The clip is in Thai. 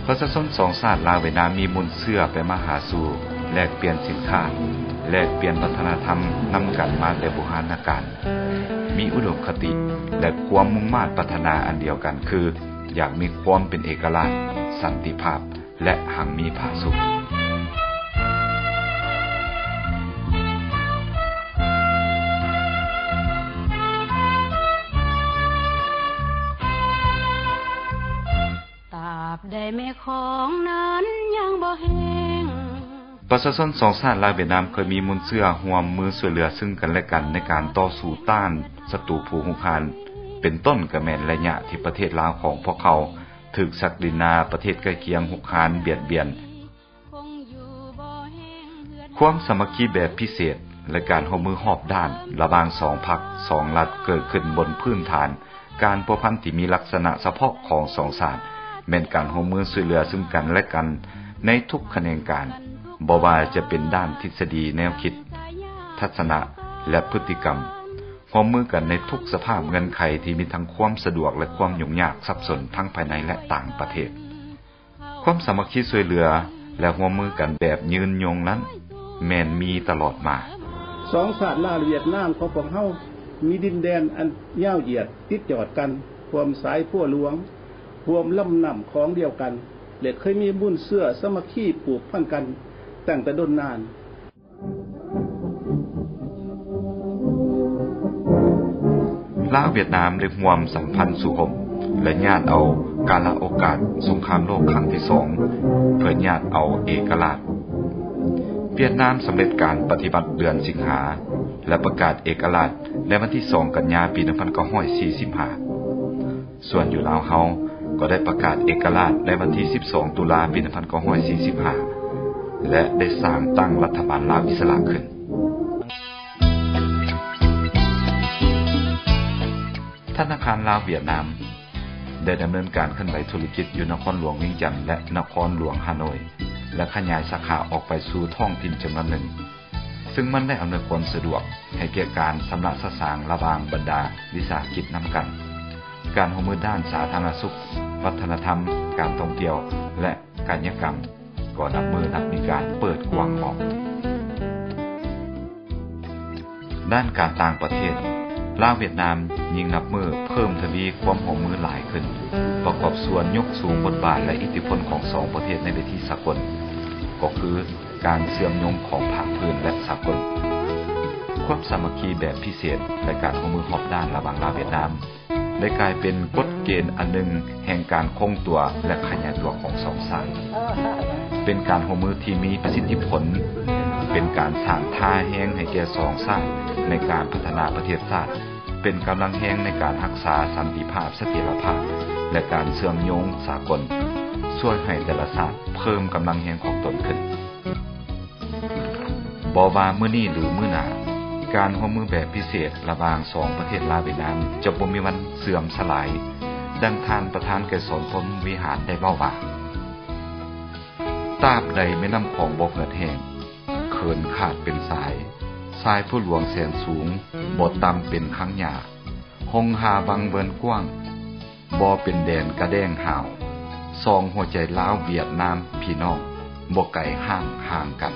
ประชาชน2ชาติลาวเวียดนามมีมุนเชื่อไปมาหาสู่แลกเปลี่ยนสินค้าแลกเปลี่ยนวัฒนธรรมนำกันมาแต่โบราณกาลมีอุดมคติและความมุ่งมา่ปรารถนาอันเดียวกันคืออยากมีความเป็นเอกราชสันติภาพและหังมีผาสุขได้แม่ของนั้นยังบ่แห้งประชาชน2ชาติลาวเวียดนามเคยมีมุนเชื่อร่วมมือช่วยเหลือซึ่งกันและกันในการต่อสู้ต้านศัตรูผู้รุกรานเป็นต้นก็แม่นระยะที่ประเทศลาวของพวกเขาถูกศักดินาประเทศใกล้เคียงรุกรานเบียดเบียนความสามัคคีแบบพิเศษและการร่วมมือรอบด้านระหว่าง2พรรค2รัฐเกิดขึ้นบนพื้นฐานการพัวพันที่มีลักษณะเฉพาะของ2ชาติแม่นการร่วมมือช่วยเหลือซึ่งกันและกันในทุกแขนงการบ่ว่าจะเป็นด้านทฤษฎีแนวคิดทัศนะและพฤติกรรมร่วมมือกันในทุกสภาพเงื่อนไขที่มีทั้งความสะดวกและความยุ่งยากซับซ้อนทั้งภายในและต่างประเทศความสามัคคีช่วยเหลือและร่วมมือกันแบบยืนยงนั้นแม่นมีตลอดมา2ชาติลาวเวียดนามของพวกเฮามีดินแดนอันยาวเหยียดติดจอดกันความสายพัวหลวงรวมลำน้ำของเดียวกันและเคยมีบุญเสื้อสมัคคีปลูกพันกันตั้งแต่ดนนานลาวเวียดนามได้ร่วมสัมพันธ์สุขมและญาติเอากาลโอกาสสงครามโลกครั้งที่2เพื่อญาติเอาเอกราชเวียดนามสำเร็จการปฏิบัติเดือนสิงหาและประกาศเอกราชในวันที่2กันยายนปี1945ส่วนอยู่ลาวเฮาก็ได้ประกาศเอกราชในวันที่12ตุลาคมปี1945และได้สร้างตั้งรัฐบาลลาวอิสระขึ้นธนาคารลาวเวียดนามได้ดำเนินการเคลื่อนไหวธุรกิจอยู่นครหลวงเวียงจันทน์และนครหลวงฮานอยและขยายสาขาออกไปสู่ท้องถิ่นจำนวนหนึ่งซึ่งมันได้อำนวยความสะดวกให้แก่การสำระสะสางระหว่างบรรดาวิสาหกิจนำกันการร่วมมือด้านสาธารณสุขวัฒนธรรมการท่องเที่ยวและการยกรรมก็นับมือนับมีการเปิดกว้างออกด้านการต่างประเทศลาวเวียดนามยิ่งนับมือเพิ่มทวีความร่วมมือหลายขึ้นประกอบส่วนยกสูงบทบาทและอิทธิพลของ2ประเทศในเวทีสากลก็คือการเชื่อมโยงของภาคพื้นและสากลความสามัคคีแบบพิเศษและการร่วมมือรอบด้านระหว่างลาวเวียดนามได้กลายเป็นกฎเกณฑ์อันหนึ่งแห่งการคงตัวและขยายตัวของ2ชาติเป็นการร่วมมือที่มีประสิทธิผลเป็นการสร้างท่าแห่งให้แก่2ชาติในการพัฒนาประเทศชาติเป็นกำลังแห่งในการรักษาสันติภาพเสถียรภาพและการเชื่อมโยงสากลช่วยให้แต่ละชาติเพิ่มกำลังแห่งของตนขึ้นบ่ว่ามื้อนี้หรือมื้อหน้าการร่วมมือแบบพิเศษระหว่าง2ประเทศลาวเวียดนามจะบ่มีวันเสื่อมสลายดังท่านประธานไกรสอนพรหมวิหารได้เว้าว่าตราบใดแม่น้ำของบ่เหือดแห้งเขินขาดเป็นสายทรายผู้หลวงแสนสูงบ่ต่ำเป็นครั้งหญ้าหงหาวังเบินกว้างบ่เป็นแดนกระแดงหาว2หัวใจลาวเวียดนามพี่น้องบ่ไกลห่างกัน